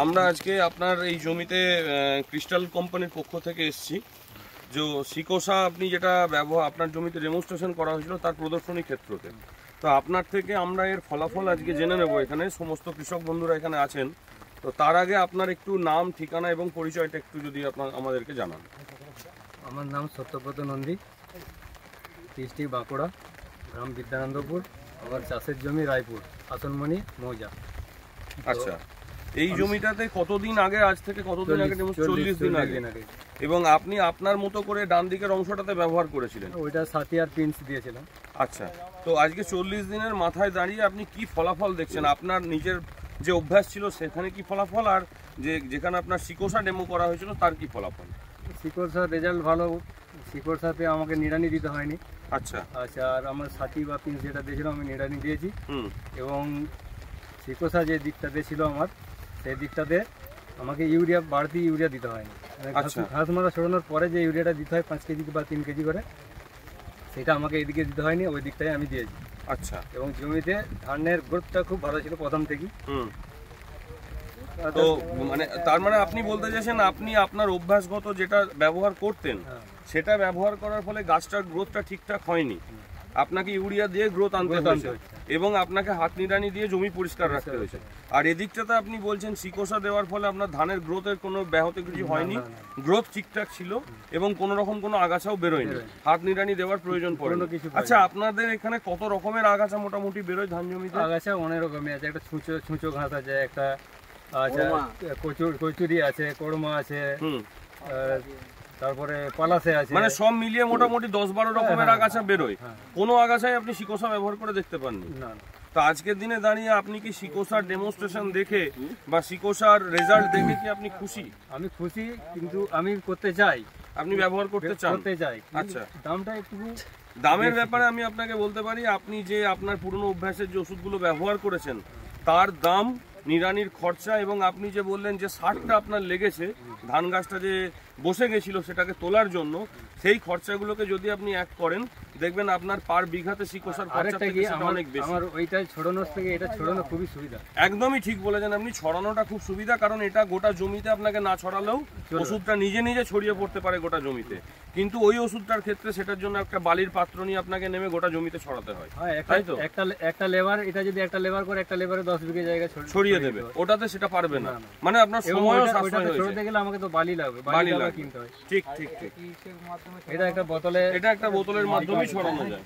আমরা আজকে আপনার এই জমিতে ক্রিস্টাল কোম্পানির পক্ষ থেকে এসেছি। যে সিকোসা আপনি যেটা ব্যবহার আপনার জমিতে ডেমনস্ট্রেশন করা হয়েছিল তার প্রদর্শনী ক্ষেত্রতে, তো আপনার থেকে আমরা এর ফলাফল আজকে জেনে নেব। এখানে সমস্ত কৃষক বন্ধুরা এখানে আছেন, তো তার আগে আপনার একটু নাম, ঠিকানা এবং পরিচয়টা একটু যদি আপনার আমাদেরকে জানান। আমার নাম সত্যব্রত নন্দী, ডিস্ট্রিক্ট বাঁকুড়া, গ্রাম বিদ্যানন্দপুর। আমার চাষের জমি রায়পুর, আসনমণি মৌজা। আচ্ছা, এই জমিটাতে কতদিন আগে, আজ থেকে কতদিন আগে? 40 দিন আগে। এবং আপনি আপনার মতো করে ডান দিকের অংশটাতে ব্যবহার করেছিলেন? ওইটা সাথী আর পিন্স দিয়েছিলাম। আচ্ছা, তো আজকে 40 দিনের মাথায় দাঁড়িয়ে আপনি কি ফলাফল দেখছেন? আপনার নিজের যে অভ্যাস ছিল সেখানে কি ফলাফল, আর যেখানে আপনার সিকোসা ডেমো করা হয়েছিল তার কি ফলাফল? সিকোসার রেজাল্ট ভালো। সিকোসাতে আমাকে নিড়ানি দিতে হয়নি। আচ্ছা আচ্ছা, আর আমার সাথী বা পিন্স যেটা দিয়েছিল আমি নিড়ানি দিয়েছি। এবং সিকোসা যে দিকটাতে ছিল আমার, সেই দিকটাতে আমাকে বাড়তি ইউরিয়া দিতে হয়নি। ঘাস মারা ছড়ানোর পরে যে ইউরিয়াটা দিতে হয় 5 কেজি বা 3 কেজি করে, সেটা আমাকে এদিকে দিতে হয়নি, ওই দিকটাই আমি দিয়েছি। আচ্ছা, এবং জমিতে ধানের গ্রোথটা খুব ভালো ছিল প্রথম থেকেই। তো মানে তার মানে আপনি বলতে চাইছেন আপনি আপনার অভ্যাসগত যেটা ব্যবহার করতেন সেটা ব্যবহার করার ফলে গাছটার গ্রোথটা ঠিকঠাক হয়নি, আপনাকে ইউরিয়া দিয়ে গ্রোথ আনতে হয়েছে এবং আপনাকে হাত নিড়ানি দিয়ে জমি পরিষ্কার রাখতে হয়েছে। আর এদিকটাতে আপনি বলছেন সিকোসা দেওয়ার ফলে আপনার ধানের গ্রোথের কোনো ব্যাহত কিছু হয়নি, গ্রোথ ঠিকঠাক ছিল এবং কোনো রকম কোনো আগাছাও বেরোয়নি, হাত নিড়ানি দেওয়ার প্রয়োজন পড়ে না। আচ্ছা, আপনাদের এখানে কত রকমের আগাছা মোটামুটি বেরোয় ধান জমিতে? আগাছা অনেক রকমের আছে। একটা ছুঁচো ঘাস আছে, একটা কচুরি আছে, কড়মা আছে, তারপরে পালাসে আছে। মানে সব মিলিয়ে মোটামুটি 10-12 রকমের আগাছা বেরোয়। কোনো আগাছায় আপনি সিকোসা ব্যবহার করে দেখতে পাননি? না। তো আজকের দিনে দাঁড়িয়ে আপনি কি সিকোসার ডেমনস্ট্রেশন দেখে বা সিকোসার রেজাল্ট দেখে কি আপনি খুশি? আমি খুশি, কিন্তু আমি করতে চাই। আপনি ব্যবহার করতে চাই। আচ্ছা, দামটা একটু, দামের ব্যাপারে আমি আপনাকে বলতে পারি, আপনি যে আপনার পুরনো অভ্যাসের যে ওষুধগুলো ব্যবহার করেছেন তার দাম, নিড়ানির খরচা, এবং আপনি যে বললেন যে সারটা আপনার লেগেছে ধান গাছটা যে বসে গেছিল সেটাকে তোলার জন্য, সেই খরচাগুলোকে যদি আপনি এক করেন দেখবেন আপনার পার বিঘাতে সিকোসার খরচা থেকে সেটা অনেক বেশি। আমার ওইটা ছড়ানোর থেকে এটা ছড়ানো খুবই সুবিধা। একদমই ঠিক বলেছেন আপনি, ছড়ানোটা খুব সুবিধা, কারণ এটা গোটা জমিতে আপনাকে না ছড়ালেও ওষুধটা নিজে নিজে ছড়িয়ে পড়তে পারে গোটা জমিতে। কিন্তু ওই ওষুধটার ক্ষেত্রে সেটার জন্য একটা বালির পাত্র নিয়ে আপনাকে নেমে গোটা জমিতে ছড়াতে হয়, তাই তো? একটা লেবার, এটা যদি একটা লেবার করে, একটা লেবারে 10 বিঘা জায়গা ছড়িয়ে দেবে, ওটাতে সেটা পারবে না। মানে আপনার সময়ও সাশ্রয় হয়েছে। ছড়াতে গেলে আমাকে তো বালি লাগবে, বালি কিনতে হয়। ঠিক ঠিক ঠিক। এটা একটা বোতলের মাধ্যমে ছড়ানো যায়।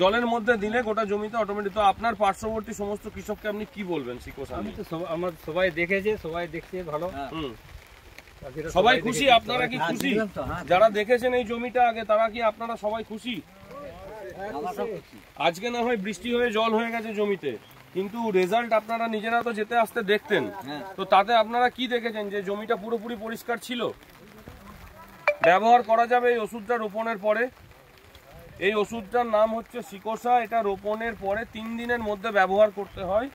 জলের মধ্যে দিলে গোটা জমিতে অটোমেটিক। তো আপনার পার্শ্ববর্তী সমস্ত কৃষককে আপনি কি বলবেন সিকোসা? আমি তো আমার সবাই দেখেছে, সবাই দেখছে ভালো, সবাই খুশি। আপনারা কি খুশি? যারা দেখেছেন এই জমিটা আগে, তারা কি আপনারা সবাই খুশি? আজকে না হয় বৃষ্টি হয়ে জল হয়ে গেছে জমিতে, কিন্তু রেজাল্ট আপনারা নিজেরা তো যেতে আসতে দেখতেন, তো তাতে আপনারা কি দেখেছেন যে জমিটা পুরোপুরি পরিষ্কার ছিল? ব্যবহার করা যাবে এই ওষুধটা রোপণের পরে। এই ওষুধটার নাম হচ্ছে সিকোসা। এটা রোপণের পরে 3 দিনের মধ্যে ব্যবহার করতে হয়।